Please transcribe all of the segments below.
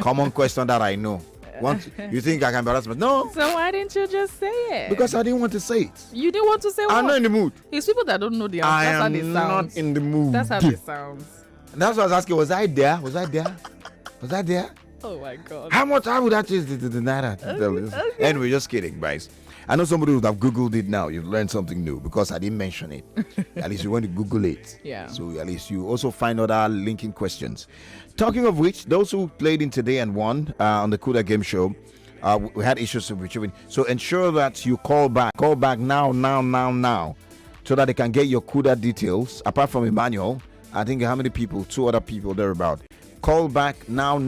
Common question that I know. Once you think I can be harassment? No. So why didn't you just say it? Because I didn't want to say it. You didn't want to say what? I'm not in the mood. It's people that don't know the answer. I That's how they am sound. not in the mood. That's how it sounds. And that's what I was asking. Was I there? Was I there? Was I there? Oh my God. How would that change the naira? Okay. Anyway, just kidding, guys. I know somebody would have Googled it now. You've learned something new because I didn't mention it. At least you want to Google it. Yeah. So at least you also find other linking questions. Talking of which, those who played in today and won on the Kuda Game Show, we had issues with retrieving. So ensure that you call back. Call back now, so that they can get your Kuda details. Apart from Emmanuel, I think how many people? 2 other people thereabout. Call back now,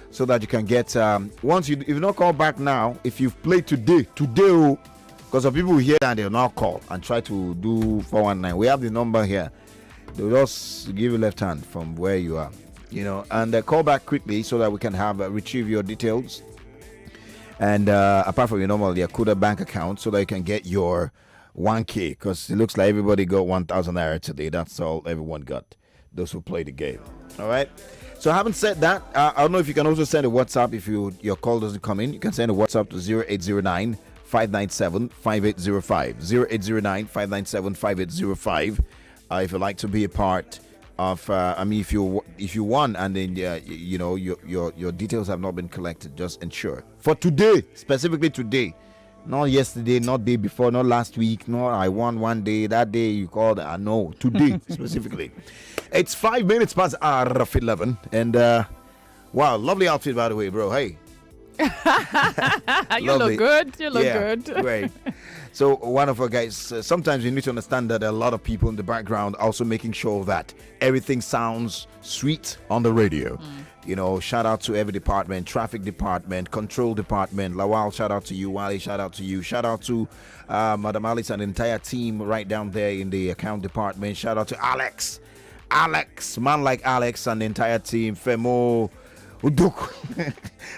so that you can get. Once if you don't call back now, if you've played today, because some people here and they'll not call and try to do 419. We have the number here. They'll just give you left hand from where you are, and call back quickly so that we can have retrieve your details. And apart from your normal Yakuda bank account, so that you can get your 1K, because it looks like everybody got 1,000 naira today. That's all everyone got. Those who play the game. All right. So having said that, I don't know if you can also send a WhatsApp if your call doesn't come in. You can send a WhatsApp to 0809 597 5805. 0809 597 5805. If you'd like to be a part of, if you won and then your details have not been collected, just ensure for today, specifically today, not yesterday, not day before, not last week, no, I won one day, that day you called, no, today specifically. It's 5 minutes past hour of 11, and wow, lovely outfit by the way, bro. Hey, you look good. You look good. Great. So one of our guys, sometimes you need to understand that there are a lot of people in the background also making sure that everything sounds sweet on the radio. Shout out to every department, traffic department, control department. Lawal, shout out to you. Wale, shout out to you. Shout out to Madam Alice and the entire team right down there in the account department. Shout out to Alex, man like Alex and the entire team. Femo, Uduk.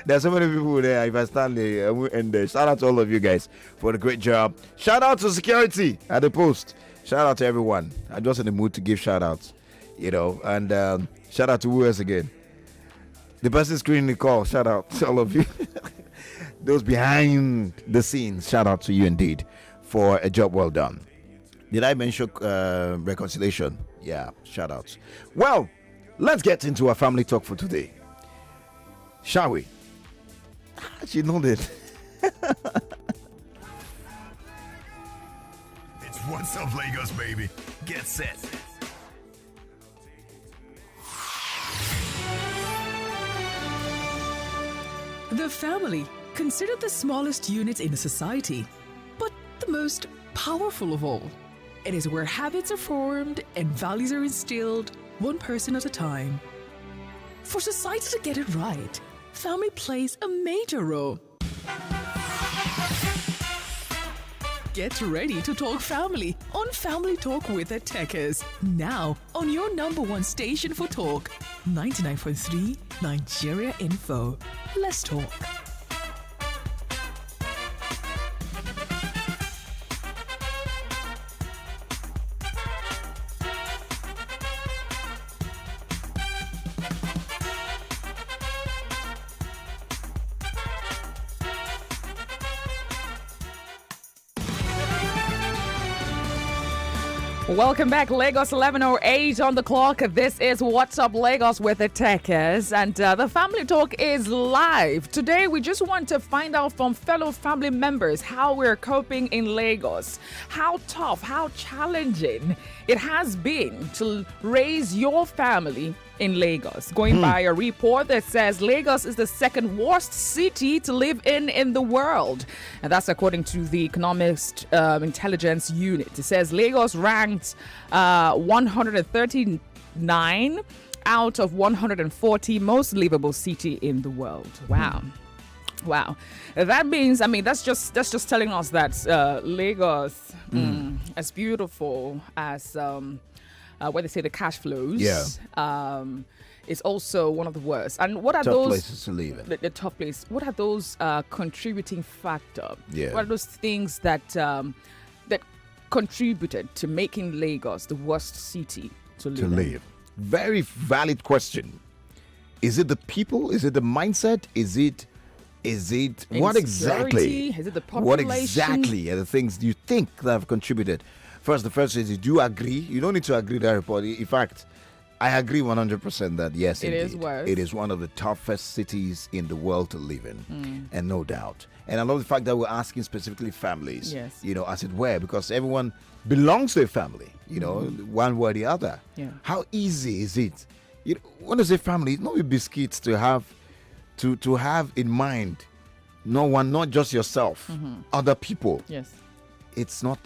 There's so many people there. If I stand there, and shout out to all of you guys for the great job. Shout out to security at the post. Shout out to everyone. I'm just in the mood to give shout outs, and shout out to who else again? The person screening the call. Shout out to all of you. Those behind the scenes. Shout out to you indeed for a job well done. Did I mention reconciliation? Yeah, shout outs. Well, let's get into our family talk for today. Shall we? She nodded. It's What's Up Lagos, baby. Get set. The family, considered the smallest unit in a society, but the most powerful of all. It is where habits are formed and values are instilled, one person at a time. For society to get it right, family plays a major role. Get ready to talk family on Family Talk with the Tekes. Now on your number one station for talk, 99.3 Nigeria Info. Let's talk. Welcome back, Lagos 11:08 on the clock. This is What's Up Lagos with the Tekes, and the Family Talk is live. Today, we just want to find out from fellow family members how we're coping in Lagos, how tough, how challenging it has been to raise your family in Lagos. Going by a report that says Lagos is the second worst city to live in the world. And that's according to the Economist Intelligence Unit. It says Lagos ranked 139 out of 140 most livable city in the world. Wow. Wow. That means, that's just telling us that Lagos, as beautiful as where they say the cash flows, is also one of the worst. And what are Tough those places to live in? The tough place? What are those contributing factors? Yeah. What are those things that that contributed to making Lagos the worst city to live in? Very valid question. Is it the people? Is it the mindset? Is it what exactly? Is it the What population? exactly are the things you think that have contributed? The first is, do you agree? You don't need to agree to everybody. In fact, I agree 100% that yes, It indeed, is worse. it is one of the toughest cities in the world to live in, and no doubt. And I love the fact that we're asking specifically families, Yes. as it were, because everyone belongs to a family, one way or the other. Yeah. How easy is it? When I say family, it's not with biscuits to have in mind, not just yourself, other people. Yes. It's not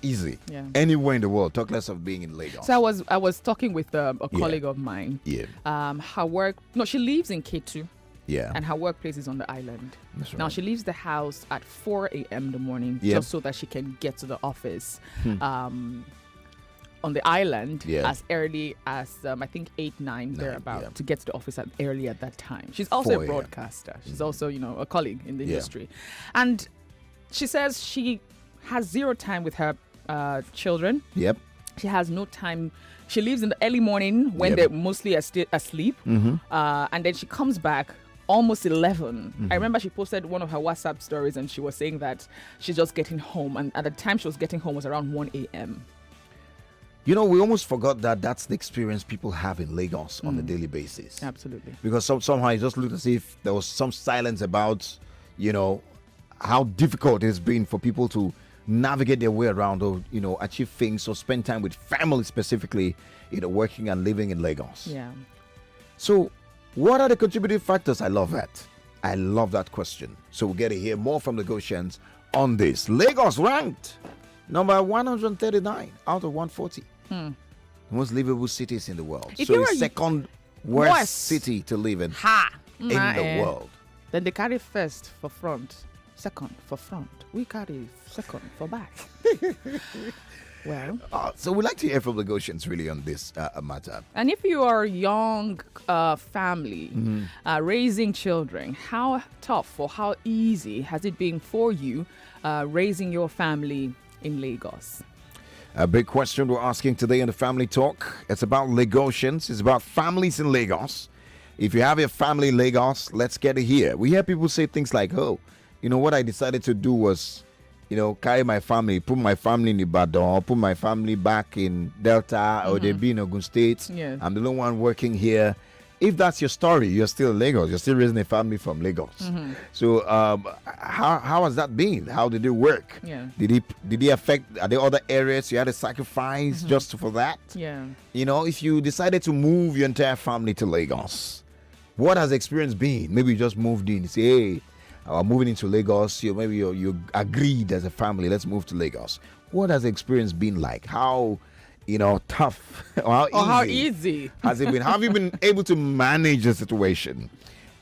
easy. Yeah. Anywhere in the world, talk less of being in Lagos. So I was talking with a colleague of mine. Yeah. Her work. No, she lives in K2. Yeah. And her workplace is on the island. That's Now right. she leaves the house at 4 a.m. in the morning Yep. just so that she can get to the office on the island Yeah. as early as I think 8, 9 thereabout yeah. to get to the office early at that time. She's also 4 a a.m. broadcaster. She's also a colleague in the Yeah. industry, and she says she has zero time with her children. Yep. She has no time. She leaves in the early morning when Yep. they're mostly asleep. And then she comes back almost 11. I remember she posted one of her WhatsApp stories and she was saying that she's just getting home. And at the time she was getting home was around 1 a.m. We almost forgot that that's the experience people have in Lagos on a daily basis. Absolutely. Because somehow it just looked as if there was some silence about, how difficult it's been for people to navigate their way around or, achieve things or spend time with family specifically, working and living in Lagos. Yeah. So, what are the contributing factors? I love that. I love that question. So, we'll get to hear more from Lagosians on this. Lagos ranked number 139 out of 140. The most livable cities in the world. If So, you it's are second worst worst. city to live in In the world. Then they carry first for front, second for front. We carry second for back. Well, So, we'd like to hear from Lagosians really on this matter. and if you are a young family raising children, how tough or how easy has it been for you raising your family in Lagos? A big question we're asking today in the Family Talk. It's about Lagosians. It's about families in Lagos. If you have a family in Lagos, let's get it here. We hear people say things like, what I decided to do was, carry my family, put my family in Ibadan, put my family back in Delta, or they be in Ogun State. Yeah. I'm the only one working here. If that's your story, you're still in Lagos. You're still raising a family from Lagos. So how has that been? How did it work? Yeah. Did it affect, are there other areas you had to sacrifice just for that? Yeah. If you decided to move your entire family to Lagos, what has the experience been? Maybe you just moved in, say, hey, I'm moving into Lagos. Maybe you agreed as a family, let's move to Lagos. What has the experience been like? How tough or How easy. has it been? Have you been able to manage the situation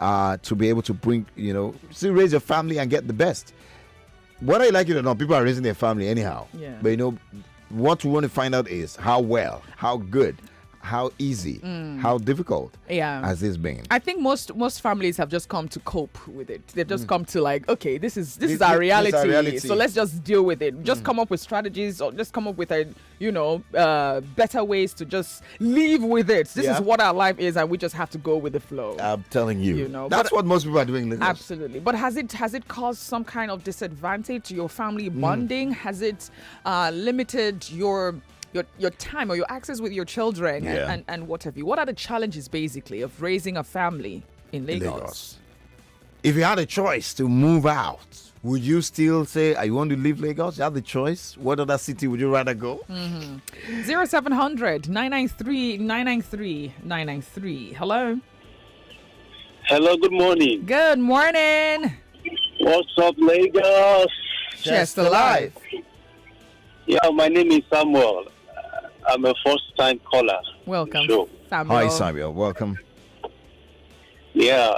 to be able to bring, still raise your family and get the best? Whether you like it or not, people are raising their family anyhow. Yeah. But what we want to find out is how well, how good, how easy, how difficult Yeah. has this been? I think most families have just come to cope with it. They've just come to like, okay, this is This- our this is our reality, reality. so let's just deal with it. Just come up with strategies, or just come up with better ways to just live with it. This Yeah. is what our life is, and we just have to go with the flow. I'm telling you, But- that's what most people are doing in Lagos. Absolutely. But has it caused some kind of disadvantage to your family bonding? Has it limited your time or your access with your children Yeah. and what have you? What are the challenges basically of raising a family in Lagos? If you had a choice to move out, would you still say, you want to leave Lagos? You have the choice. What other city would you rather go? 0700 993 993 993. Hello. Hello, good morning. Good morning. What's up, Lagos? Just alive. Yeah, my name is Samuel. I'm a first-time caller. Welcome. Sure. Samuel. Hi, Samuel. Welcome. Yeah,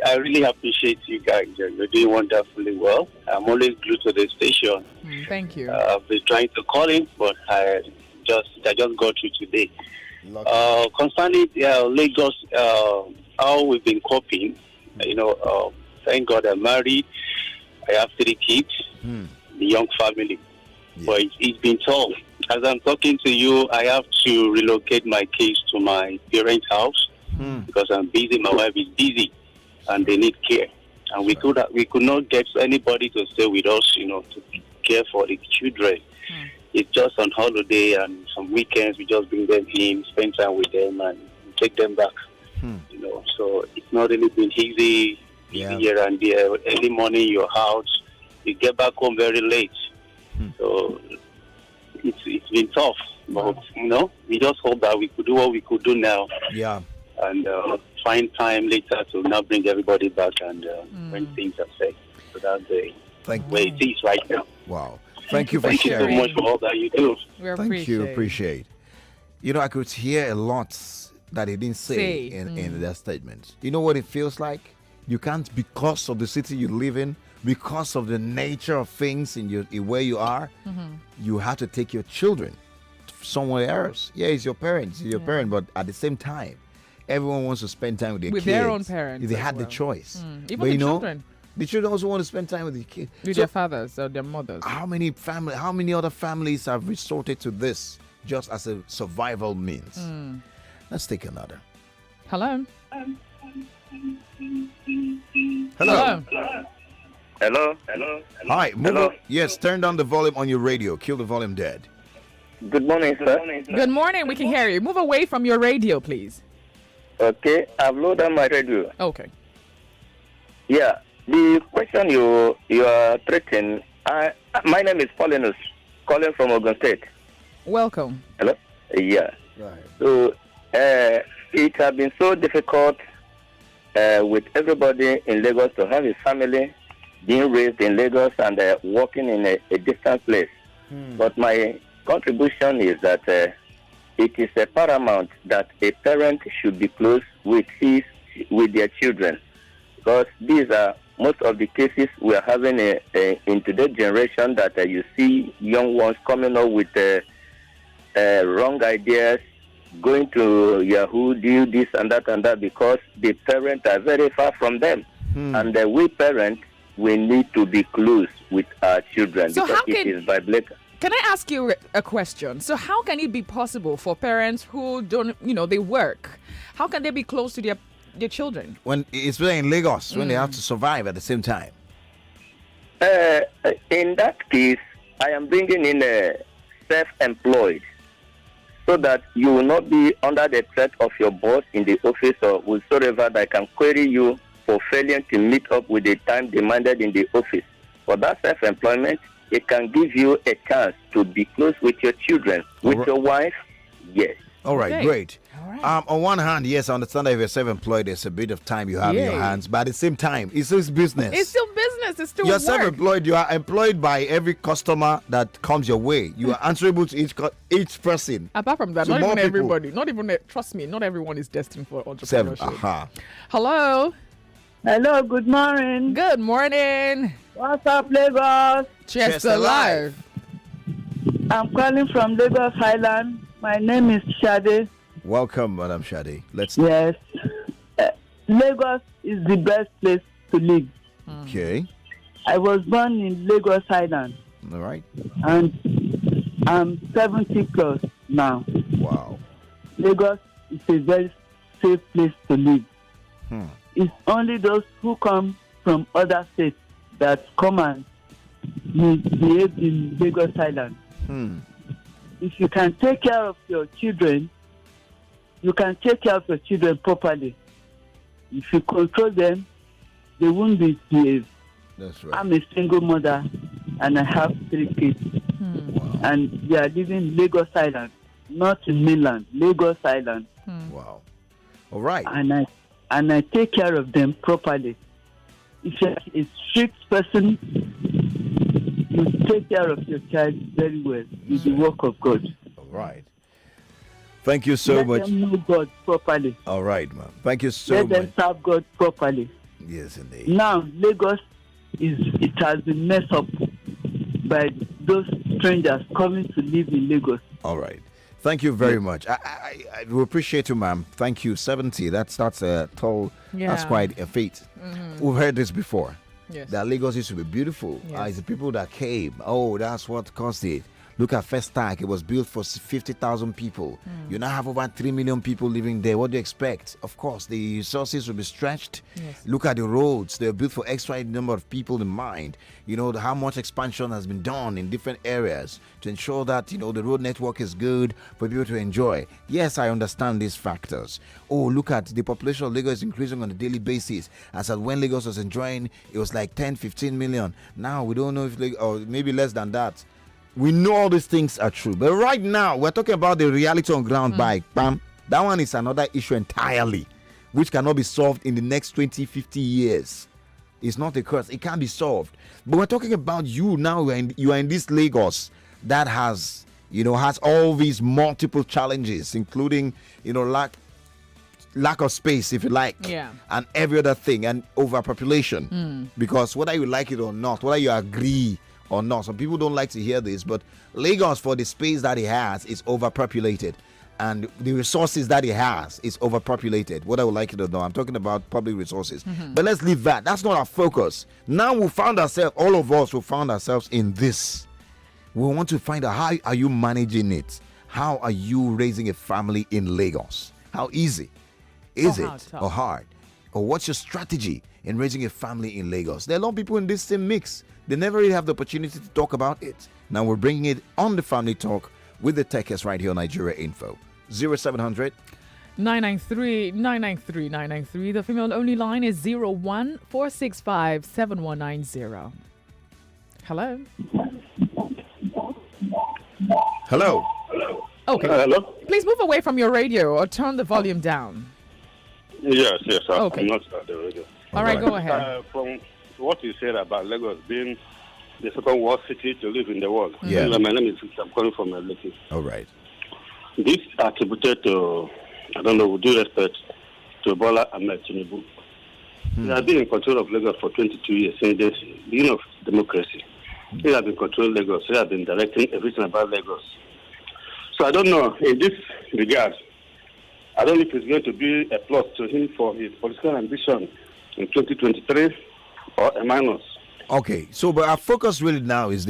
I really appreciate you guys. You're doing wonderfully well. I'm always glued to the station. Thank you. I've been trying to call in, but I just got through today. Concerning Lagos, how we've been coping, thank God I'm married. I have 3 kids, the young family. Yeah. But it's been tough. As I'm talking to you, I have to relocate my kids to my parents' house. because I'm busy. My wife is busy, and they need care. And we could not get anybody to stay with us, to care for the children. It's just on holiday and some weekends we just bring them in, spend time with them, and take them back. So it's not really been easy here and there. Early morning you're out, you get back home very late. So it's been tough. But we just hope that we could do what we could do now. Yeah. And find time later to now bring everybody back and when things are safe. So that's the way it is right now. Wow. Thank you for Thank sharing. you so much for all that you do. Thank you. Appreciate. I could hear a lot that he didn't say in that statement. You know what it feels like? You can't, because of the city you live in, because of the nature of things in where you are, you have to take your children somewhere else. Yeah, it's your parents, but at the same time, everyone wants to spend time with their kids. Their own parents. If they had the choice. Even the children. The children also want to spend time with the kids. With their fathers or their mothers. How many other families have resorted to this just as a survival means? Let's take another. Hello. Hello. Hello. Hi. Yes, turn down the volume on your radio. Kill the volume dead. Good morning, sir. Good morning. We can hear you. Move away from your radio, please. Okay, I've loaded my radio. Okay. Yeah, the question you are treating, my name is Paulinus, calling from Ogun State. Welcome. Hello? Yeah. Right. So, it has been so difficult with everybody in Lagos to have a family being raised in Lagos and working in a distant place. But my contribution is that it is paramount that a parent should be close with their children, because these are most of the cases we are having in today's generation, that you see young ones coming up with wrong ideas, going to Yahoo, do this and that, because the parents are very far from them. And we parents, we need to be close with our children, so because it is biblical. Can I ask you a question? So how can it be possible for parents who don't, they work? How can they be close to their children? When it's really in Lagos, when they have to survive at the same time. In that case, I am bringing in self-employed, so that you will not be under the threat of your boss in the office or whatsoever that can query you for failing to meet up with the time demanded in the office. For that self-employment, it can give you a chance to be close with your children, with your wife. Yes. All right, Okay. great. All right. On one hand, yes, I understand that if you're self-employed, there's a bit of time you have in your hands, but at the same time, it's still business. It's still business. It's still You're work. self-employed. You are employed by every customer that comes your way. You are answerable to each person. Apart from that, So not more even people- everybody. Not even, trust me, not everyone is destined for Seven. entrepreneurship. Hello. Hello, good morning. Good morning. What's up, Lagos? Chester Live. I'm calling from Lagos Highland. My name is Shade. Welcome, Madam Shadi. Let's. Yes. Lagos is the best place to live. Okay. I was born in Lagos Highland, All right. and I'm 70 plus now. Wow. Lagos is a very safe place to live. It's only those who come from other states that come and misbehave in Lagos Island. If you can take care of your children, you can take care of your children properly. If you control them, they won't misbehave. That's right. I'm a single mother and I have 3 kids. Wow. And they are living in Lagos Island, not in mainland, Lagos Island. Wow. All right. And I take care of them properly. If you're a strict person, you take care of your child very well with the work of God. All right. Thank you so Let much. them know God properly. All right, ma'am. Thank you so Let much. them serve God properly. Yes, indeed. Now, Lagos it has been messed up by those strangers coming to live in Lagos. All right. Thank you very much. I will appreciate you, ma'am. Thank you. 70. That's a tall. That's Yeah. quite a feat. We've heard this before. Yes. That Lagos used to be beautiful. Yes. It's the people that came. Oh, that's what caused it. Look at Festac. It was built for 50,000 people. You now have over 3 million people living there. What do you expect? Of course, the resources will be stretched. Yes. Look at the roads. They're built for extra number of people in mind. You know, how much expansion has been done in different areas to ensure that, you know, the road network is good for people to enjoy. Yes, I understand these factors. Oh, look at the population of Lagos is increasing on a daily basis. As at when Lagos was enjoying, it was like 10, 15 million. Now, we don't know if, or maybe less than that. We know all these things are true. But right now, we're talking about the reality on ground bike. Bam. That one is another issue entirely, which cannot be solved in the next 20, 50 years. It's not a curse. It can't be solved. But we're talking about you now. You are in this Lagos that has, you know, has all these multiple challenges, including, you know, lack of space, if you like, and every other thing, and overpopulation. Because whether you like it or not, whether you agree or not, some people don't like to hear this, but Lagos, for the space that it has, is overpopulated, and the resources that it has is overpopulated, whether we like it or not. I'm talking about public resources. But let's leave that. That's not our focus. Now we found ourselves, all of us who found ourselves in this. We want to find out, how are you managing it? How are you raising a family in Lagos? How easy is it, or hard? Or what's your strategy in raising a family in Lagos? There are a lot of people in this same mix. They never really have the opportunity to talk about it. Now we're bringing it on the Family Talk with the Tekes right here on Nigeria Info. 0700 993 993 993. The female only line is 01465 7190. Hello. Hello. Okay. Hello? Please move away from your radio or turn the volume down. Yes. Okay. I'm not at the radio. All right, go ahead. From what you said about Lagos being the second worst city to live in the world. Yeah. My name is, I'm calling from Lekki. All right. This attributed to, I don't know, with due respect, to Bola Ahmed Tinubu. He has been in control of Lagos for 22 years since the beginning of democracy. He has been controlling Lagos. He has been directing everything about Lagos. So I don't know, in this regard, I don't know if it's going to be a plus to him for his political ambition in 2023 or a minus. Okay, so but our focus really now is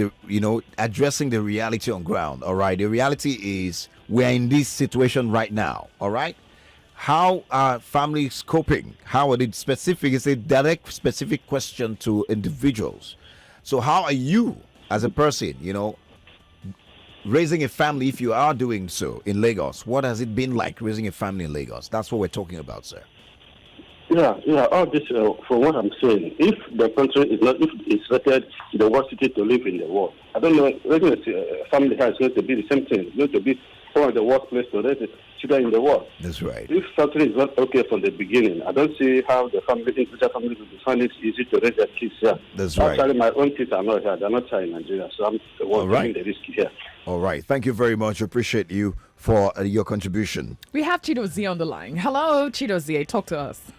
addressing the reality on ground. All right, the reality is we're in this situation right now. All right, how are families coping? How are they specific? It's a direct, specific question to individuals. So how are you as a person, raising a family, if you are doing so in Lagos? What has it been like raising a family in Lagos? That's what we're talking about, sir. Yeah. All this, from what I'm saying, if the country is not, if it's rated the worst city to live in the world, I don't know, raising a family here is going to be the same thing. It's going to be one of the worst places to raise children in the world. That's right. If something is not okay from the beginning, I don't see how the individual family will find it easy to raise their kids here. That's right. Actually, my own kids are not here. They're not here in Nigeria, so I'm the one taking the risk here. All right. Thank you very much. Appreciate you for your contribution. We have Chidozie on the line. Hello, Chidozie. Talk to us.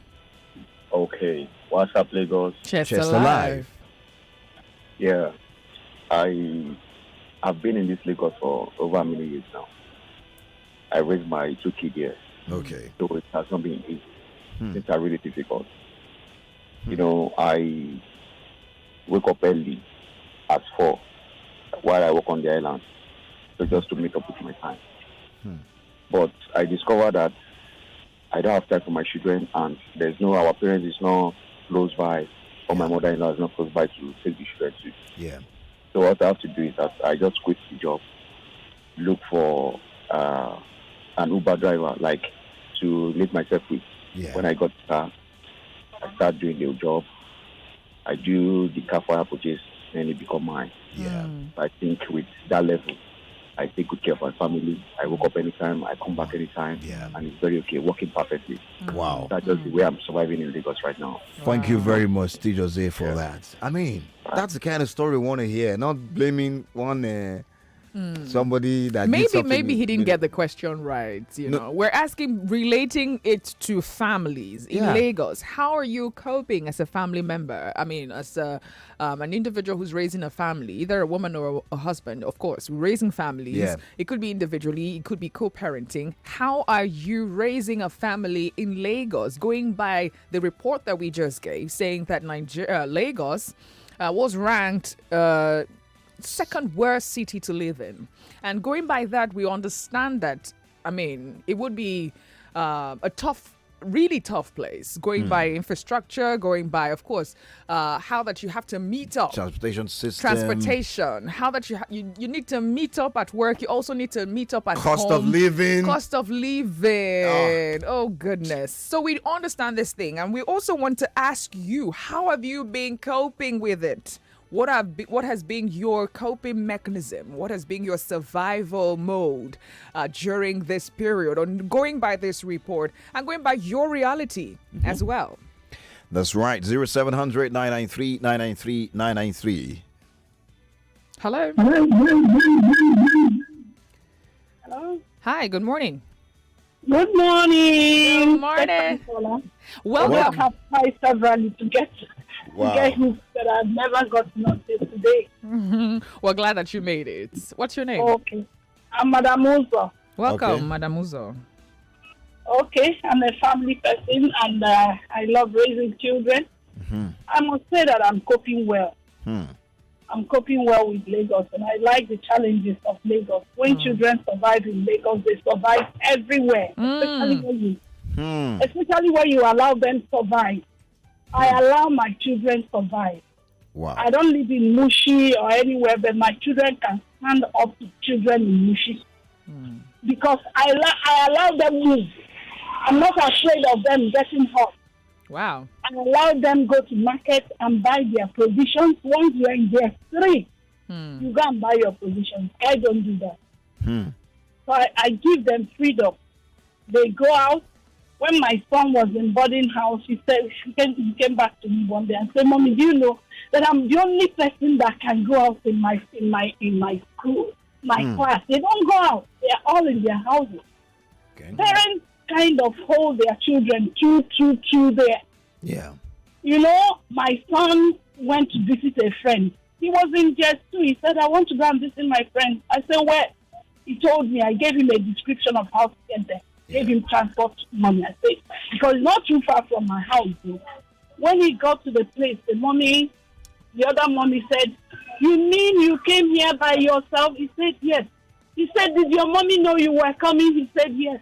Okay, what's up, Lagos? Chester Alive. Live. Yeah, I've been in this Lagos for over a million years now. I raised my 2 kids here, Okay. so it has not been easy. Things are really difficult. I wake up early at 4 while I work on the island, so just to make up with my time. But I discovered that I don't have time for my children, and our parents is not close by, or my mother-in-law is not close by to take the children to. Yeah. So what I have to do is that I just quit the job, look for an Uber driver, to make myself with. Yeah. When I got the car, I start doing the job. I do the car for purchase, and it become mine. Yeah. I think with that level, I take good care of my family. I wake up anytime, I come back anytime, and it's very okay, working perfectly. Wow. That's just the way I'm surviving in Lagos right now. Thank you very much, T. Jose, for that. I mean, that's the kind of story we want to hear. Not blaming one somebody that did something. Maybe he didn't get the question right. We're asking, relating it to families in Lagos. How are you coping as a family member? I mean, as an individual who's raising a family, either a woman or a husband, of course, raising families. Yeah. It could be individually, it could be co-parenting. How are you raising a family in Lagos? Going by the report that we just gave, saying that Lagos was ranked second worst city to live in. And going by that, we understand that, I mean, it would be a tough, really tough place, going by infrastructure, going by, of course, how that you have to meet up. Transportation, how that you need to meet up at work. You also need to meet up at Cost home. of living. Cost of living. Oh, goodness. So we understand this thing, and we also want to ask you, how have you been coping with it? What has been your coping mechanism? What has been your survival mode during this period? On going by this report and going by your reality as well. That's right. 0700 993 993 993. Hello. Hello. Hi. Good morning. Good morning. Good morning. I Welcome. have tried severally to get hooks, but I've never gotten on this today. We're glad that you made it. What's your name? Okay. I'm Madam Uzo. Welcome, Okay. Madam Uzo. Okay. I'm a family person and I love raising children. I must say that I'm coping well. I'm coping well with Lagos, and I like the challenges of Lagos. When children survive in Lagos, they survive everywhere, especially when you allow them survive. I allow my children survive. Wow. I don't live in Mushi or anywhere, but my children can stand up to children in Mushi because I allow them move. I'm not afraid of them getting hurt. Wow. I allow them go to market and buy their provisions. Once you're in their street, you go and buy your provisions. I don't do that. So I give them freedom. They go out. When my son was in boarding house, he came back to me one day and said, "Mommy, do you know that I'm the only person that can go out in my school, my class? They don't go out. They are all in their houses." Okay. Parents kind of hold their children to there. Yeah. You know, my son went to visit a friend. He was in just 2. He said, "I want to go and visit my friend." I said, "Where?" He told me. I gave him a description of how to get there. Gave him transport money. I said, because it's not too far from my house. Though. When he got to the place, the other mommy said, "You mean you came here by yourself?" He said, "Yes." He said, "Did your mommy know you were coming?" He said, "Yes."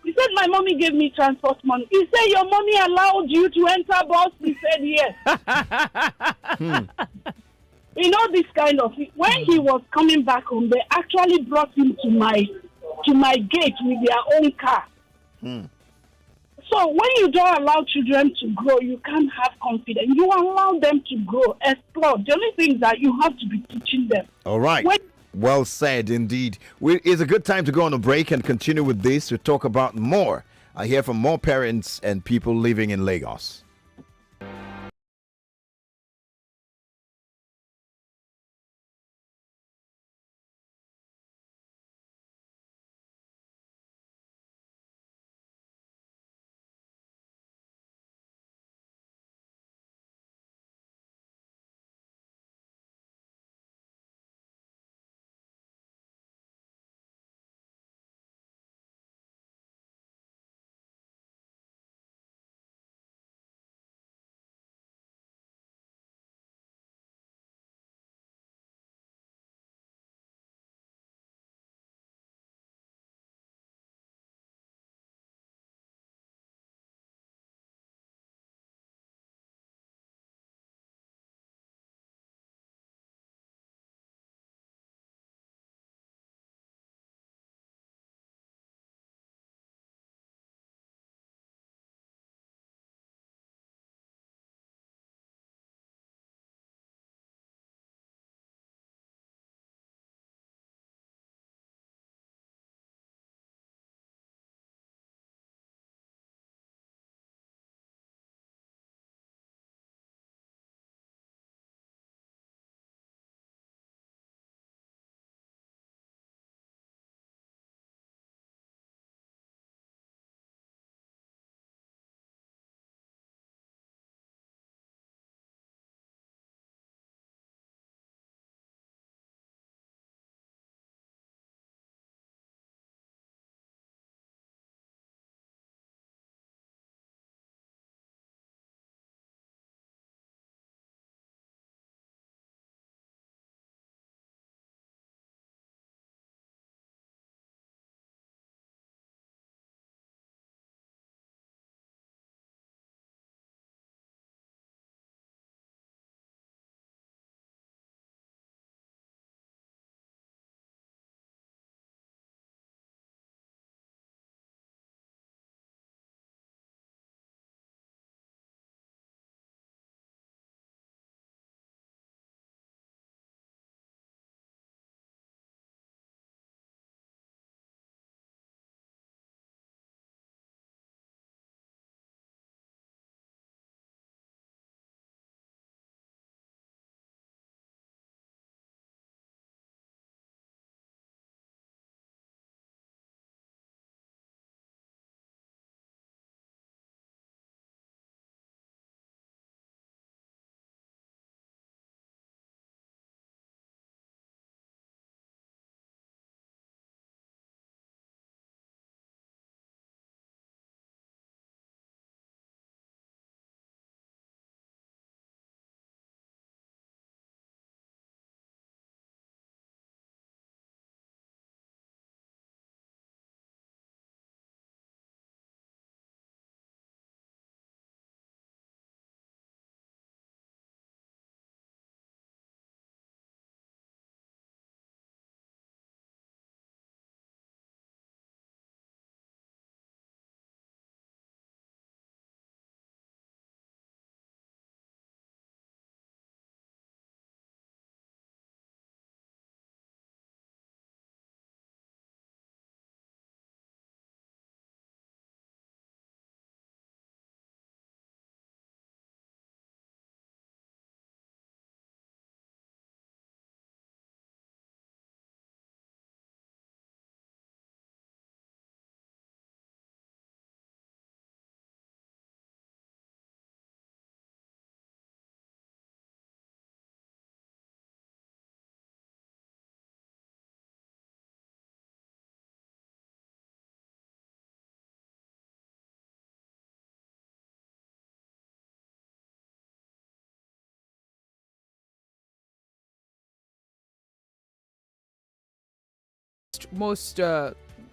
He said, "My mommy gave me transport money." He said, "Your mommy allowed you to enter bus?" He said, "Yes." You know, this kind of thing. When he was coming back home, they actually brought him to my gate with their own car. So when you don't allow children to grow, you can't have confidence. You allow them to grow, explore. The only thing is that you have to be teaching them. All right. Well said, indeed. It's a good time to go on a break and continue with this to talk about more. I hear from more parents and people living in Lagos.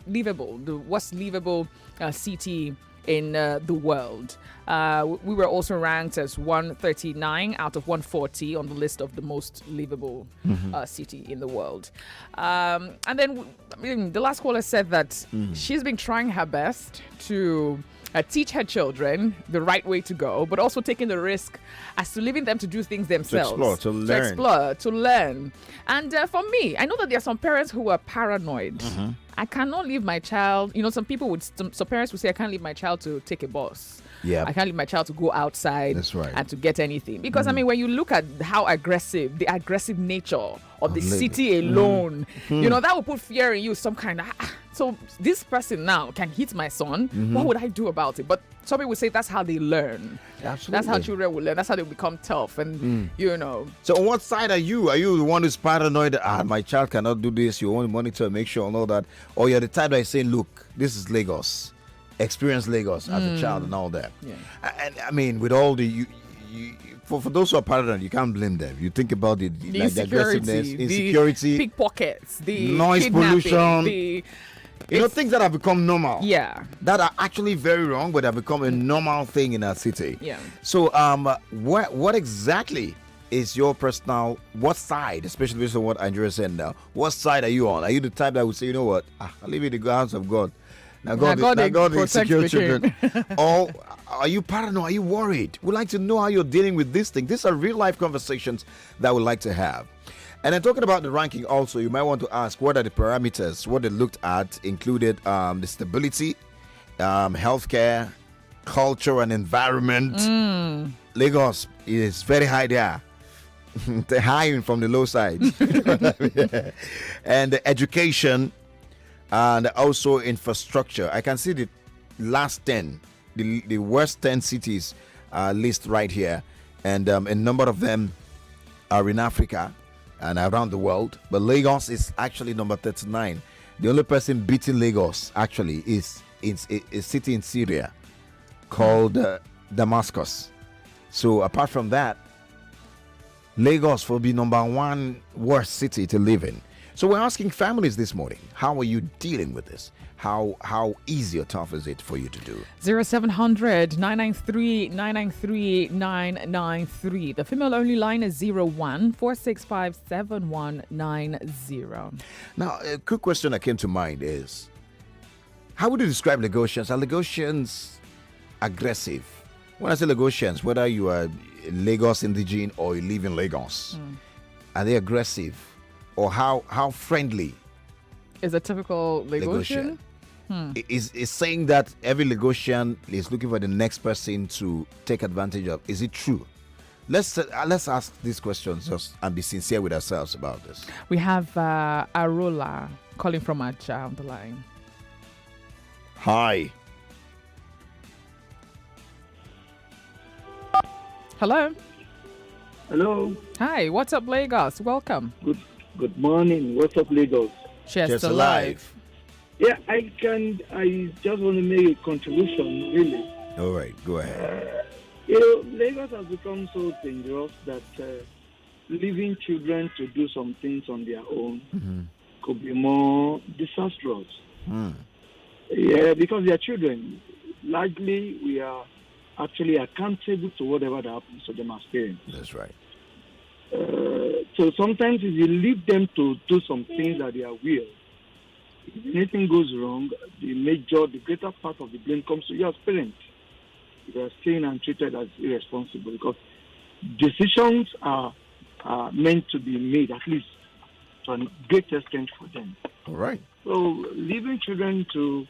livable, the worst livable city in the world. We were also ranked as 139 out of 140 on the list of the most livable city in the world. And then the last caller said that she's been trying her best to teach her children the right way to go, but also taking the risk as to leaving them to do things themselves. To explore, to learn. And for me, I know that there are some parents who are paranoid. I cannot leave my child. Some parents would say, I can't leave my child to take a bus. Yeah. I can't leave my child to go outside. That's right. And to get anything. Because, when you look at the aggressive nature of the city alone, that will put fear in you, some kind of, so this person now can hit my son. What would I do about it? But some people say that's how they learn. Absolutely. That's how children will learn. That's how they become tough. And, So on what side are you? Are you the one who's paranoid? My child cannot do this. You want to monitor and make sure and all that. Or you're the type that is saying, look, this is Lagos. Experience Lagos as a child and all that. Yeah. And with all the... For those who are paranoid, you can't blame them. You think about the aggressiveness, insecurity, the pickpockets, the noise pollution, things that have become normal. Yeah. That are actually very wrong, but have become a normal thing in our city. Yeah. So, what exactly is your personal, what side, especially based on what Andrea said now, what side are you on? Are you the type that would say, you know what, I'll leave it in the hands of God. Now God is secure children. Or are you paranoid? Are you worried? We'd like to know how you're dealing with this thing. These are real life conversations that we'd like to have. And then talking about the ranking also, you might want to ask what are the parameters. What they looked at included the stability, healthcare, culture and environment. Lagos is very high there. They're high from the low side. And education and also infrastructure. I can see the last 10, the worst 10 cities list right here. And a number of them are in Africa and around the world. But Lagos is actually number 39. The only person beating Lagos actually is a city in Syria called Damascus. So apart from that, Lagos will be number one worst city to live in. So we're asking families this morning, how are you dealing with this? How easy or tough is it for you to do? 0700 993 993 993. The female only line is 01 465 7190. Now, a quick question that came to mind is, how would you describe Lagosians? Are Lagosians aggressive? When I say Lagosians, whether you are Lagos indigene or you live in Lagos, are they aggressive? Or how friendly is a typical Lagosian? Is saying that every Lagosian is looking for the next person to take advantage of. Is it true? Let's ask these questions just and be sincere with ourselves about this. We have Arola calling from Aja on the line. Hi. Hello. Hello. Hi. What's up, Lagos? Welcome. Good morning. What's up, Lagos? Cheers to life. Yeah, I just want to make a contribution, really. All right, go ahead. Lagos has become so dangerous that leaving children to do some things on their own could be more disastrous. Yeah, because they are children. Largely, we are actually accountable to whatever that happens to them as parents. That's right. So sometimes if you leave them to do some things that they are will, if anything goes wrong, the greater part of the blame comes to you as parents. You are seen and treated as irresponsible because decisions are meant to be made, at least to a great extent for them. All right. So leaving children to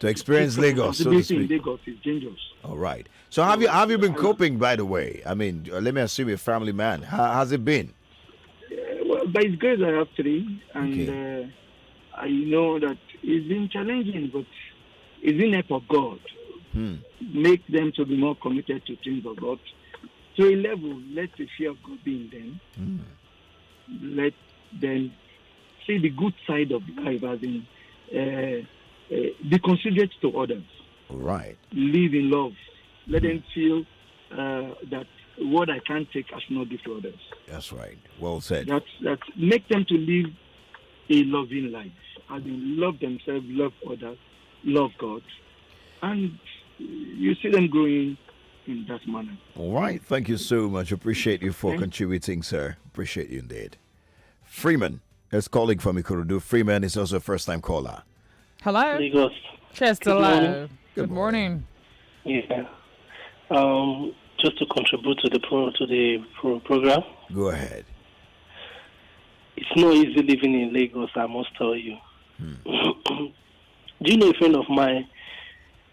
experience Lagos, so to speak. Lagos is dangerous. All right. So have you been coping, by the way? I mean, let me assume you're a family man. How has it been? Well, by His grace, I have 3, and I know that it's been challenging, but it's in the help of God. Make them to be more committed to things of God. To a level, let the fear of God be in them. Let them see the good side of life, as in be considerate to others. All right. Live in love. Let them feel that what I can't take, I should not give to others. That's right. Well said. That make them to live a loving life. As in, love themselves, love others, love God. And you see them growing in that manner. All right. Thank you so much. Appreciate you for contributing, sir. Appreciate you indeed. Freeman is calling from Ikorodu. Freeman is also a first-time caller. Hello. Lagos. Chester, hello. Good morning. Yeah. Just to contribute to the program. Go ahead. It's not easy living in Lagos, I must tell you. Do you know a friend of mine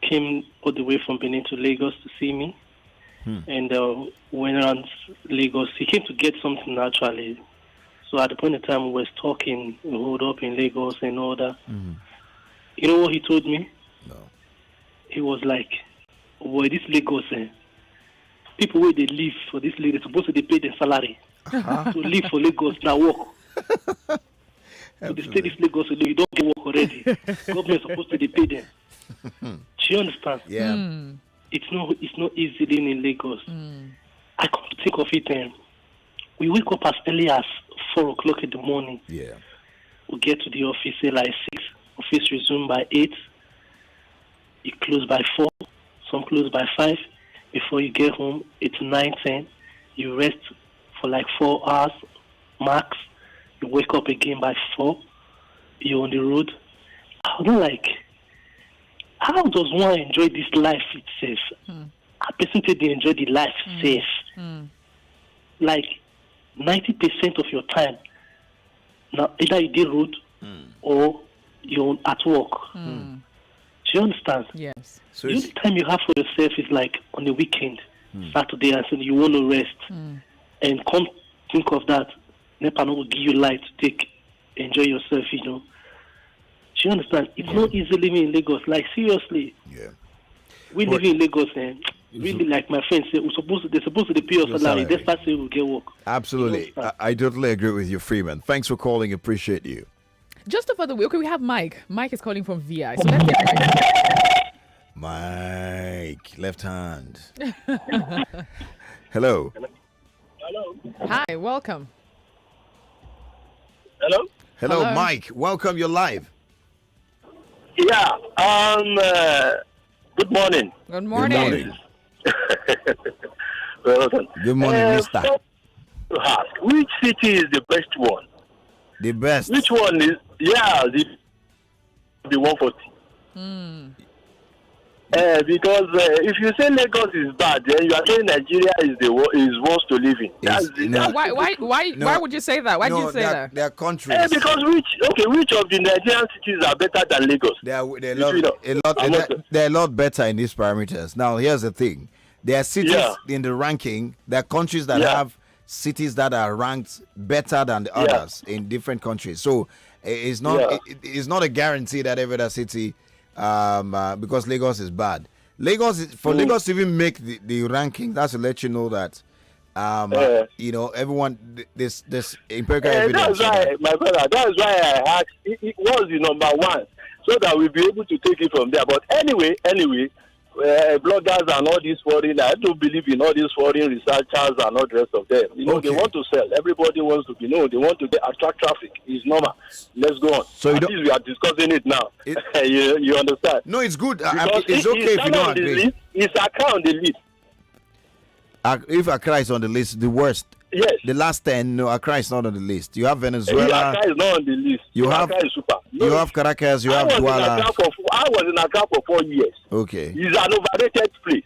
came all the way from Benin to Lagos to see me? And went around Lagos. He came to get something actually. So at the point in time we were talking, we hold up in Lagos and all that. You know what he told me? No. He was like, boy, this Lagos, people where they live for this Lagos, they're supposed to pay their salary. To live for Lagos, now work. So they stay this Lagos, you don't get work already. Government supposed to pay them. Do you understand? Yeah. It's not easy living in Lagos. I come to think of it, we wake up as early as 4 o'clock in the morning. Yeah. We get to the office say like 6. Office resume by 8. You close by 4. Some close by 5. Before you get home, it's 9, 10. You rest for like 4 hours max. You wake up again by 4. You're on the road. I don't like. How does one enjoy this life itself? A person say they enjoy the life safe. Like 90% of your time, now either you did road or you're at work. Do you understand? Yes. So the only time you have for yourself is like on the weekend, Saturday, and Sunday. You want to rest, and come think of that. NEPA will give you light to take, enjoy yourself. You know. Do you understand? It's not easy living in Lagos. Like seriously. Yeah. We live in Lagos, and really, like my friends say, they're supposed to pay us salary. They start saying we'll get work. Absolutely. I totally agree with you, Freeman. Thanks for calling. Appreciate you. Just over the way, okay, we have Mike. Mike is calling from VI. So let's get Mike, left hand. Hello. Hello. Hi, welcome. Hello. Hello, Mike. Welcome. You're live. Yeah. Good morning. Good morning. Well done. Good morning, mister. To ask, which city is the best one? The best. Which one is, the 140? Because if you say Lagos is bad, then you are saying Nigeria is worse to live in. Why would you say that? Why did you say that? There are countries. Because which of the Nigerian cities are better than Lagos? They're a lot better in these parameters. Now, here's the thing: there are cities in the ranking. There are countries that have cities that are ranked better than the others in different countries. So it's not it's not a guarantee that every other city. Because Lagos is bad. Lagos to even make the ranking, that's to let you know that everyone this empirical evidence. That's why, my brother. That's why I asked. It was the number one, so that we'll be able to take it from there. But anyway, bloggers and all these foreign. I don't believe in all these foreign researchers and all the rest of them. They want to sell. Everybody wants to be known. They want to attract traffic. It's normal. Let's go on. So at least we are discussing it now. You understand? No, it's good. It's okay if you don't agree. It's Accra on the list. If Accra is on the list, the worst. Yes. The last 10, no, Accra is not on the list. You have Venezuela. Accra is not on the list. Accra is super. You have Caracas. You have Douala. I was in Accra for 4 years. Okay. It's an overrated place.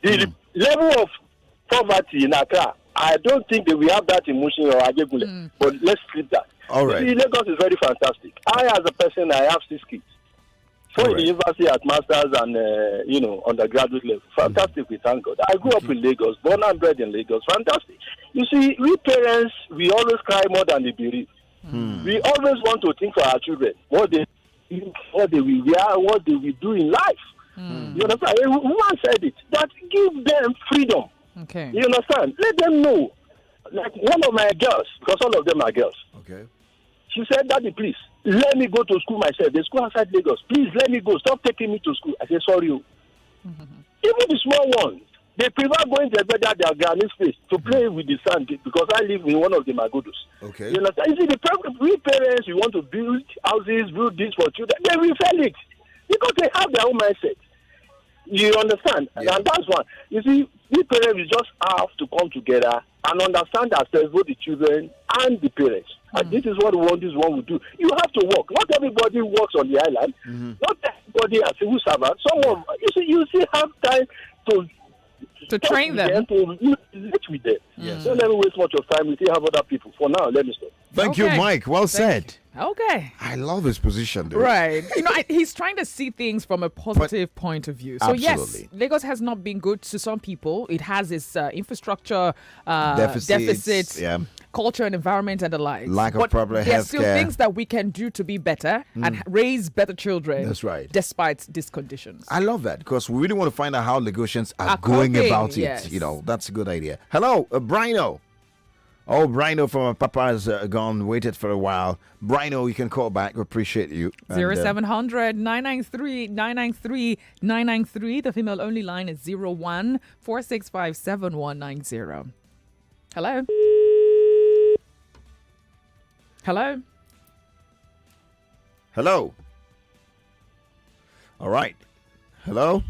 The level of poverty in Accra, I don't think that we have that emotion or Ajegule. But let's flip that. All right. See, Lagos is very fantastic. I, as a person, I have 6 kids. 4 in the university at masters and undergraduate level. Fantastic, we thank God. I grew up in Lagos, born and bred in Lagos. Fantastic. You see, we parents, we always cry more than they bereave. We always want to think for our children, what they will wear, what they will do in life. You understand? A woman said it, that give them freedom. Okay. You understand? Let them know. Like one of my girls, because all of them are girls. Okay. She said, Daddy, please, let me go to school myself. The school outside Lagos. Please, let me go. Stop taking me to school. I said, sorry. Even the small ones, They prefer going to their granny space to play with the sand because I live in one of the Magodos. Okay. You understand? You see, the problem, we parents, we want to build houses, build this for children. They will fail it because they have their own mindset. You understand? Yeah. And that's one. You see, we parents we just have to come together and understand ourselves, both the children and the parents. And this is what we want, this is what we do. You have to work. Not everybody works on the island. Not everybody has civil servants. Some of you see have time to train them. To relate with them. Yes. Don't let me waste much of time. We still have other people. For now, let me stop. Thank you, Okay. Mike. Well said. Okay. I love his position, though. Right. He's trying to see things from a positive point of view. So, yes, Absolutely. Lagos has not been good to some people. It has its infrastructure Deficits, deficits, yeah. culture and environment and the like. Lack of But proper there's still healthcare. things that we can do to be better and raise better children. That's right. Despite these conditions. I love that because we really want to find out how Lagosians are Are going coping, about it. yes. You know, that's a good idea. Hello, Brino. Oh, Brino from Papa's gone, waited for a while. Brino, you can call back. We appreciate you. And, 0700 993 993 993. The female only line is 01 465 7190. Hello? Hello? Hello. All right. Hello.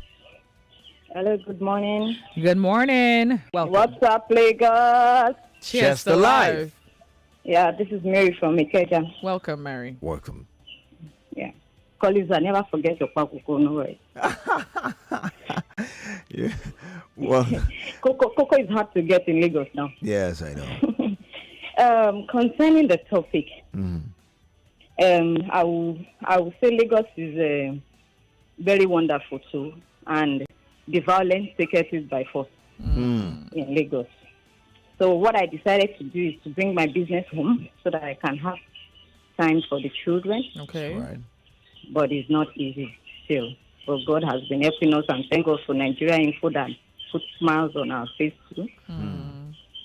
Hello, good morning. Good morning. Welcome. What's up, Lagos? Cheers to life. Yeah, this is Mary from Ikeja. Welcome, Mary. Welcome. Yeah. Colleagues, I never forget your pakuko, no worries. Yeah. Well, Cocoa is hard to get in Lagos now. yes, I know. Concerning the topic, I will say Lagos is very wonderful too, and the violence takes it by force in Lagos. So what I decided to do is to bring my business home so that I can have time for the children. Okay. Right. But it's not easy still. But God has been helping us, and thank God for Nigeria Info that put smiles on our face too.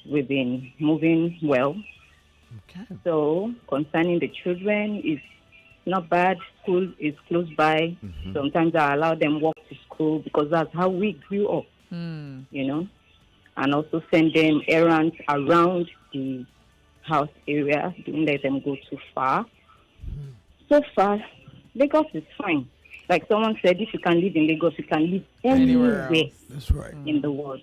We've been moving well. Okay. So concerning the children, it's not bad. School is close by. Sometimes I allow them walk to school because that's how we grew up, you know, and also send them errands around the house area. Don't let them go too far. So far, Lagos is fine. Like someone said, if you can live in Lagos, you can live anywhere That's right. in the world.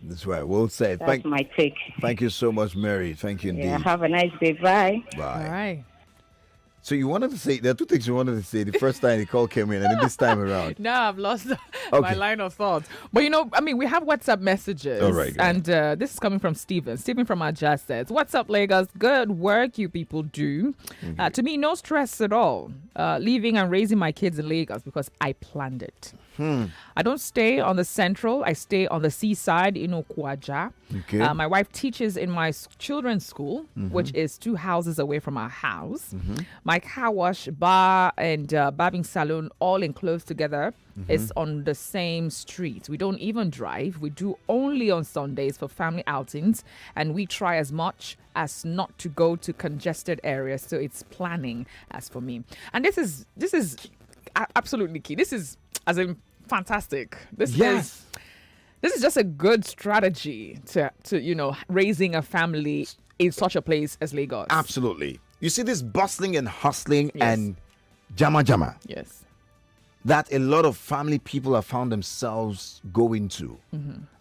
That's right. Well said. That's my take. Thank you so much, Mary. Thank you indeed. Yeah, have a nice day. Bye. Bye. All right. So you wanted to say, there are two things you wanted to say the first time the call came in and then this time around. Now I've lost my line of thought. But we have WhatsApp messages. All right, go and this is coming from Stephen. Stephen from Aja says, "What's up, Lagos? Good work you people do. To me, no stress at all. Leaving and raising my kids in Lagos because I planned it. I don't stay on the central. I stay on the seaside in Okwaja. Okay. My wife teaches in my children's school, which is 2 houses away from our house. My car wash, bar, and barbing salon all enclosed together is on the same street. We don't even drive. We do only on Sundays for family outings, and we try as much as not to go to congested areas. So it's planning as for me. And this is absolutely key. This is as in fantastic. This is just a good strategy to raising a family in such a place as Lagos. Absolutely. You see this bustling and hustling and jama Yes. that a lot of family people have found themselves going to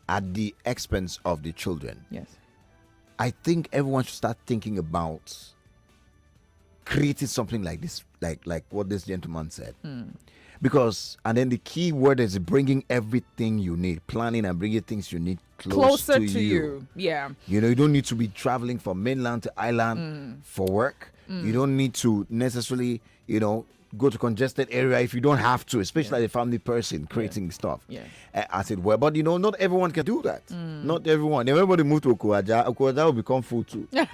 at the expense of the children. Yes. I think everyone should start thinking about creating something like this, like what this gentleman said. Because, and then the key word is bringing everything you need, planning and bringing things you need closer to you. Yeah. You know, you don't need to be traveling from mainland to island for work. You don't need to necessarily, go to congested area if you don't have to, especially as a family person creating stuff. Yeah. As it were. But, not everyone can do that. Not everyone. If everybody move to Okwaja will become full too. That's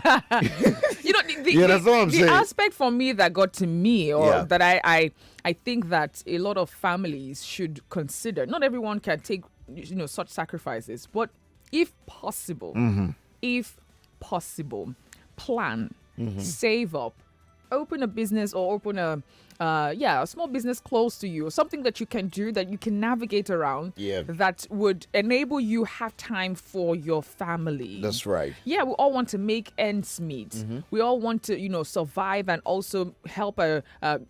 what I'm saying. The aspect for me that got to me, or that I think that a lot of families should consider. Not everyone can take such sacrifices, but if possible, plan, save up, open a business or open a small business close to you, something that you can do that you can navigate around. Yeah. That would enable you have time for your family. That's right. Yeah, we all want to make ends meet. Mm-hmm. We all want to, survive and also help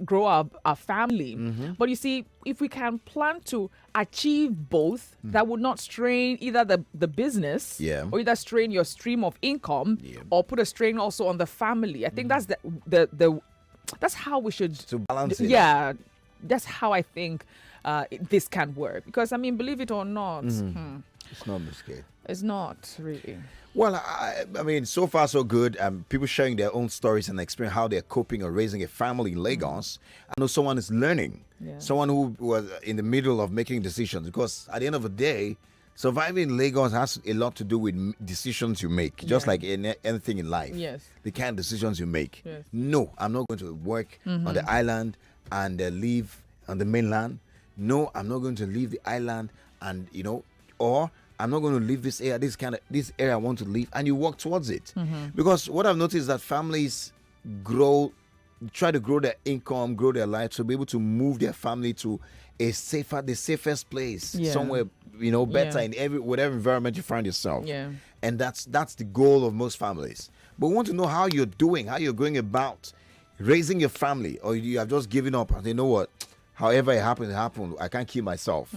grow our family. Mm-hmm. But you see, if we can plan to achieve both, that would not strain either the business or either strain your stream of income or put a strain also on the family. I think that's that's how we should balance it. Yeah, that's how I think this can work. Because believe it or not, it's not risky. It's not really. Well, I mean, so far so good. People sharing their own stories and experience how they're coping or raising a family in Lagos. I know someone is learning. Yeah. Someone who was in the middle of making decisions, because at the end of the day, surviving in Lagos has a lot to do with decisions you make, just like anything in life. Yes. The kind of decisions you make. Yes. No, I'm not going to work on the island and live on the mainland. No, I'm not going to leave the island and, or I'm not going to leave this area, this area I want to leave, and you work towards it. Because what I've noticed is that families try to grow their income, grow their life, to be able to move their family to the safest place, somewhere, better in whatever environment you find yourself. Yeah. And that's the goal of most families. But we want to know how you're doing, how you're going about raising your family, or you have just given up and you know what, however it happened, I can't keep myself.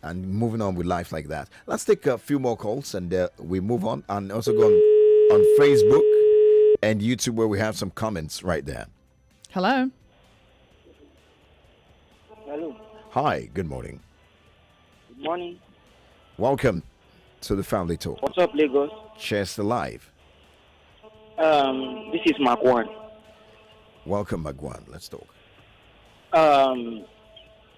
And moving on with life like that. Let's take a few more calls and we move on, and also go on Facebook and YouTube, where we have some comments right there. Hello. Hello. Hi, good morning. Good morning. Welcome to the Family Talk. What's up, Lagos? Chester Live. This is Mark One. Welcome, Magwan. Let's talk.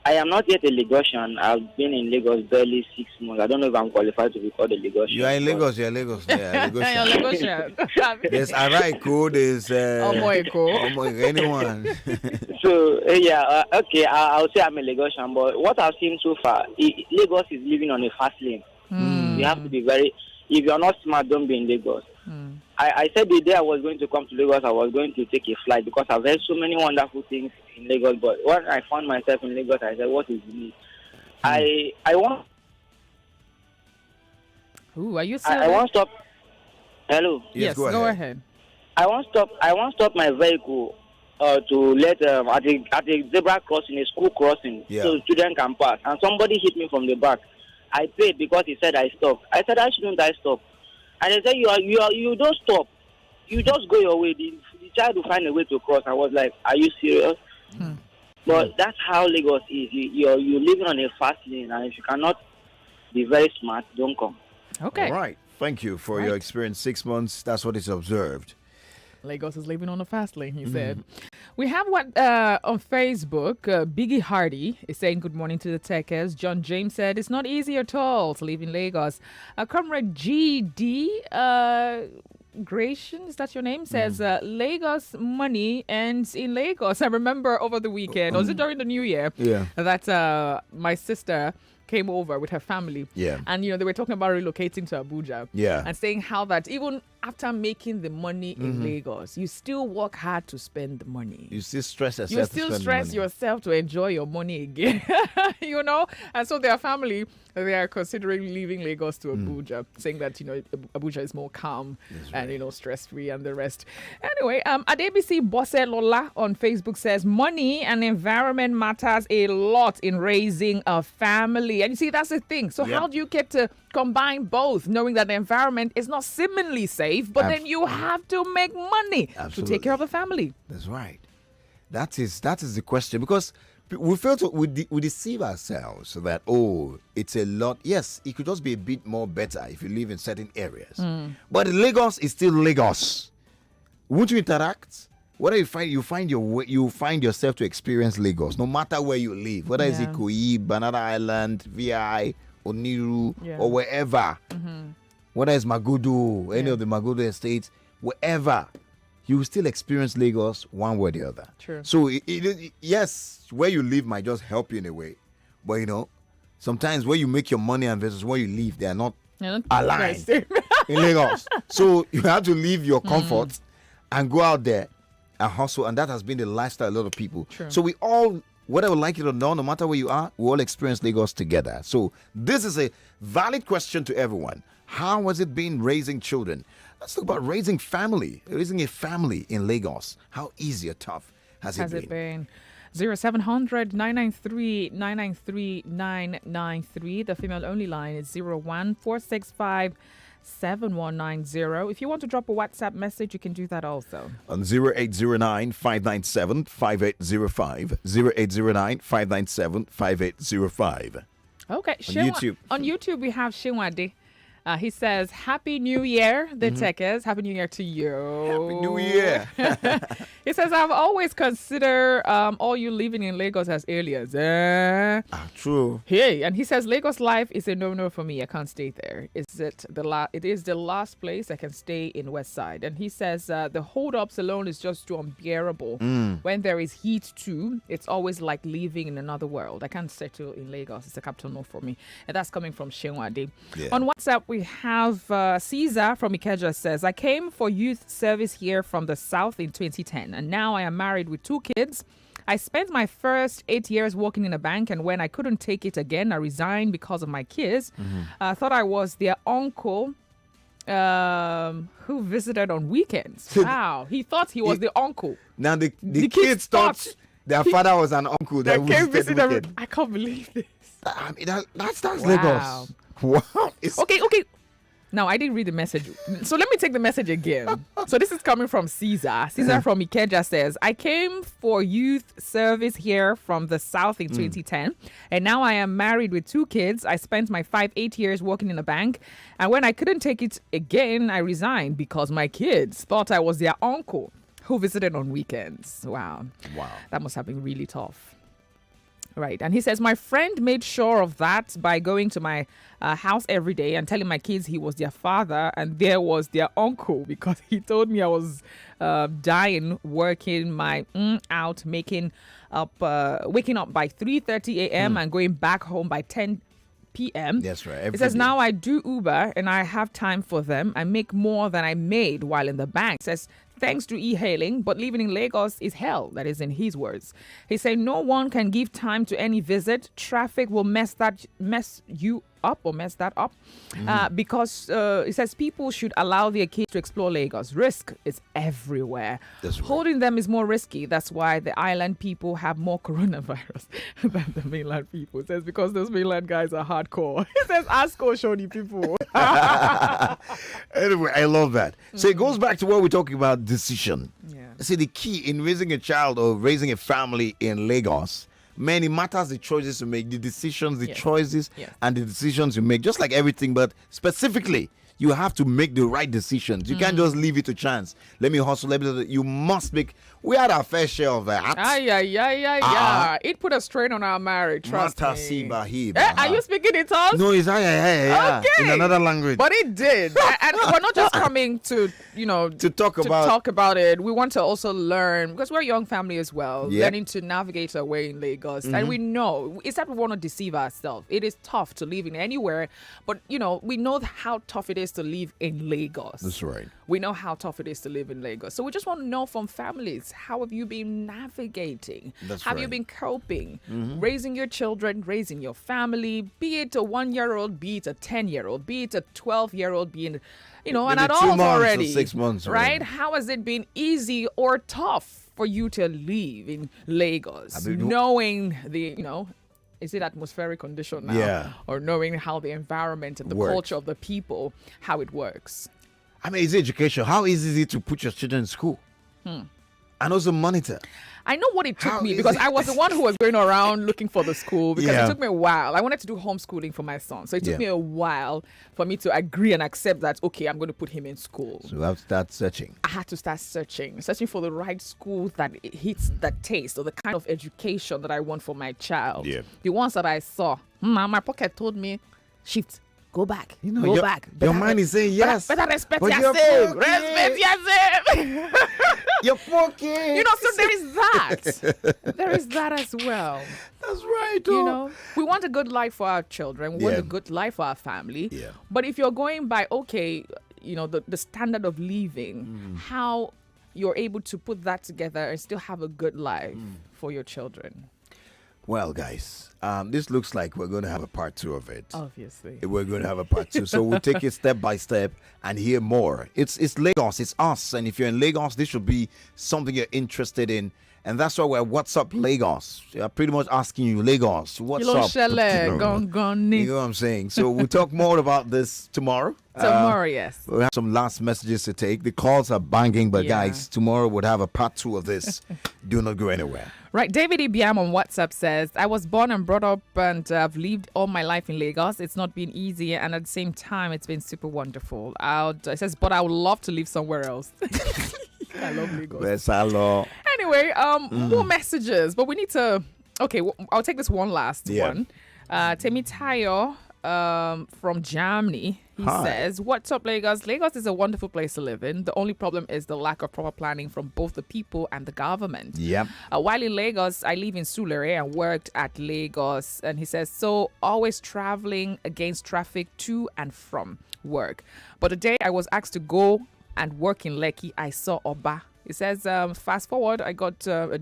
I am not yet a Lagosian. I've been in Lagos barely 6 months. I don't know if I'm qualified to be called a Lagosian. You are in Lagos. You're Lagos. Yeah, Lagosian. There's Araiko. There's Omoiko. Anyone. So okay. I'll say I'm a Lagosian. But what I've seen so far, Lagos is living on a fast lane. You have to be very. If you're not smart, don't be in Lagos. I said the day I was going to come to Lagos, I was going to take a flight because I've heard so many wonderful things in Lagos. But when I found myself in Lagos, I said, what is the I want... Ooh, are you serious? I want to stop... Hello? Yes, go ahead. I want to stop my vehicle to let... at a zebra crossing, a school crossing, so students can pass. And somebody hit me from the back. I paid because he said I stopped. I said, why shouldn't I stop? And they said, you don't stop. You just go your way. The child will find a way to cross. I was like, are you serious? But that's how Lagos is. You're living on a fast lane, and if you cannot be very smart, don't come. Okay. All right. Thank you for your experience. 6 months, that's what is observed. Lagos is living on a fast lane, he said. We have on Facebook, Biggie Hardy is saying good morning to the Tekes. John James said it's not easy at all to live in Lagos. Comrade GD Gratian, is that your name? Says Lagos money ends in Lagos. I remember over the weekend, was it during the New Year? Yeah. That my sister came over with her family. Yeah. And, they were talking about relocating to Abuja. Yeah. And saying how that even after making the money in Lagos, you still work hard to spend the money. You still stress yourself. You still stress yourself to enjoy your money again. And so their family, they are considering leaving Lagos to Abuja, saying that, Abuja is more calm and, stress-free and the rest. Anyway, Adebisi Bose Lola on Facebook says, money and environment matters a lot in raising a family. And you see, that's the thing. So how do you get to combine both, knowing that the environment is not seemingly safe, but then you have to make money to take care of the family? That's right. That is the question, because we feel we deceive ourselves so that, it's a lot. Yes, it could just be a bit more better if you live in certain areas. But Lagos is still Lagos. Won't you interact? Whether you find yourself to experience Lagos, no matter where you live, whether it's Ikoyi, Banana Island, VI, Oniru, or wherever, whether it's Magodo, any of the Magodo estates, wherever, you will still experience Lagos one way or the other. True. So, yes, where you live might just help you in a way, but sometimes where you make your money and versus where you live, they are not aligned in Lagos. So you have to leave your comfort and go out there a hustle, and that has been the lifestyle of a lot of people. True. So we all, whether we like it or not, no matter where you are, we all experience Lagos together. So this is a valid question to everyone. How has it been raising children? Let's talk about raising a family in Lagos. How easy or tough has it been? 0700 993 993 993. The female only line is 01465 7190. If you want to drop a WhatsApp message, you can do that also. On 0809 597 5805. 0809 597 5805. Okay. On YouTube. On YouTube, we have Shinwade. He says, Happy New Year, the Tekes. Happy New Year to you. Happy New Year. He says, I've always considered all you living in Lagos as aliens. True. Hey, and he says, Lagos life is a no-no for me. I can't stay there. It is the last place I can stay in West Side. And he says, the hold-ups alone is just too unbearable. When there is heat too, it's always like living in another world. I can't settle in Lagos. It's a capital no for me. And that's coming from Shenwade. Yeah. On WhatsApp, we have Caesar from Ikeja says, I came for youth service here from the South in 2010, and now I am married with 2 kids. I spent my first 8 years working in a bank, and when I couldn't take it again, I resigned because of my kids. I thought I was their uncle who visited on weekends. Wow. He thought he was the uncle. Now the kids thought their father was an uncle that came visited visit weekend. I can't believe this. I mean, that's Wow. Lagos. Wow. Okay. Now, I didn't read the message. So let me take the message again. So this is coming from Caesar. Caesar from Ikeja says, I came for youth service here from the South in 2010. And now I am married with 2 kids. I spent my 8 years working in a bank. And when I couldn't take it again, I resigned because my kids thought I was their uncle who visited on weekends. Wow. That must have been really tough. Right. And he says, my friend made sure of that by going to my house every day and telling my kids he was their father and there was their uncle, because he told me I was dying, working my out, waking up by 3:30 a.m. and going back home by 10 p.m. That's right. It says, now I do Uber and I have time for them. I make more than I made while in the bank. It says, thanks to e-hailing, but living in Lagos is hell. That is in his words. He said, no one can give time to any visit. Traffic will mess that up because it says people should allow their kids to explore Lagos. Risk is everywhere. That's right. Holding them is more risky. That's why the island people have more coronavirus than the mainland people. It says because those mainland guys are hardcore. It says ask Oshodi people. Anyway, I love that. So it goes back to what we're talking about, decision. Yeah. See, the key in raising a child or raising a family in Lagos, man, it matters the choices you make, the decisions, the choices, and the decisions you make, just like everything, but specifically, you have to make the right decisions. You can't just leave it to chance. Let me hustle. You must make. We had our fair share of that. It put a strain on our marriage. Trust me. Are you speaking in tongues? No, it's okay. In another language. But it did, and we're not just coming to talk about it. We want to also learn, because we're a young family as well, learning to navigate our way in Lagos, and we know it's that we want to deceive ourselves. It is tough to live in anywhere, but we know how tough it is to live in Lagos. That's right. We know how tough it is to live in Lagos. So we just want to know from families, how have you been navigating? Have you been coping? Raising your children, raising your family, be it a 1-year-old, be it a 10-year-old, be it a 12-year-old, be it, and adults already. 6 months. Right? How has it been easy or tough for you to live in Lagos? Knowing is it atmospheric condition now? Yeah. Or knowing how the environment and the culture of the people, how it works? I mean, it's education. How easy is it to put your children in school? And also monitor. I know what it took me, because I was the one who was going around looking for the school, because it took me a while. I wanted to do homeschooling for my son. So it took me a while for me to agree and accept that, okay, I'm going to put him in school. So you have to start searching. I had to start searching for the right school that hits that taste or the kind of education that I want for my child. Yeah. The ones that I saw, my pocket told me, shift. Go back. Go back. Your mind is saying yes. Better respect yourself. Respect yourself. Your pocket. So there is that. There is that as well. That's right. We want a good life for our children. We want a good life for our family. Yeah. But if you're going by, the standard of living, how you're able to put that together and still have a good life for your children. Well, guys, this looks like we're going to have a part 2 of it. Obviously. We're going to have a part 2. So we'll take it step by step and hear more. It's Lagos. It's us. And if you're in Lagos, this should be something you're interested in. And that's why we're What's Up Lagos. We're pretty much asking you, Lagos, what's up? You know what I'm saying? So we'll talk more about this tomorrow. Tomorrow, yes. We'll have some last messages to take. The calls are banging, but guys, tomorrow we'll have a part 2 of this. Do not go anywhere. Right, David Ibiam on WhatsApp says, I was born and brought up and I've lived all my life in Lagos. It's not been easy, and at the same time, it's been super wonderful. It says, but I would love to live somewhere else. I love Lagos. Yes, hello. Anyway, more messages, but we need to. Okay, I'll take this one last one. Temitayo from Germany. He says, "What's up, Lagos? Lagos is a wonderful place to live in. The only problem is the lack of proper planning from both the people and the government." Yep. While in Lagos, I live in Sulere and worked at Lagos. And he says, so always traveling against traffic to and from work. But the day I was asked to go and work in Lekki, I saw Oba. He says, fast forward, I got to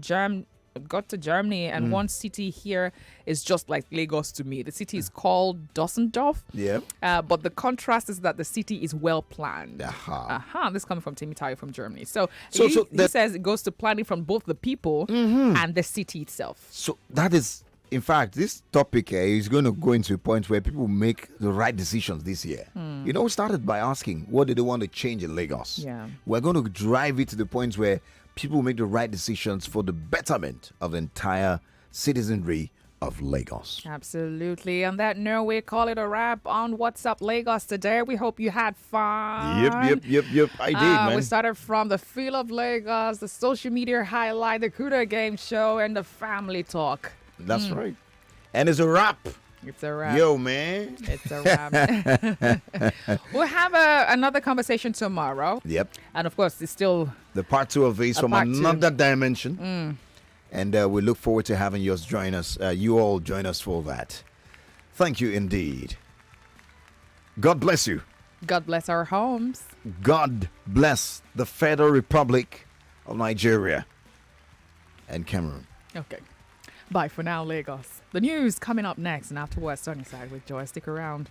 Germany, and one city here is just like Lagos to me. The city is called Düsseldorf. Yeah. But the contrast is that the city is well planned. This is coming from Timmy Tayo from Germany. So he says it goes to planning from both the people and the city itself. So that is, in fact, this topic is going to go into a point where people make the right decisions this year. You know, we started by asking, what do they want to change in Lagos? Yeah. We're going to drive it to the point where people make the right decisions for the betterment of the entire citizenry of Lagos. Absolutely. On that note, we call it a wrap on What's Up Lagos today. We hope you had fun. Yep. I did, man. We started from the feel of Lagos, the social media highlight, the Kuda game show, and the family talk. That's right. And it's a wrap. It's a wrap. Yo, man. It's a wrap. We'll have another conversation tomorrow. Yep. And of course, it's still the part 2 of this from another dimension. And we look forward to having yours join us. You all join us for that. Thank you indeed. God bless you. God bless our homes. God bless the Federal Republic of Nigeria and Cameroon. Okay. Bye for now, Lagos. The news coming up next, and afterwards, Sunnyside with Joy. Stick around.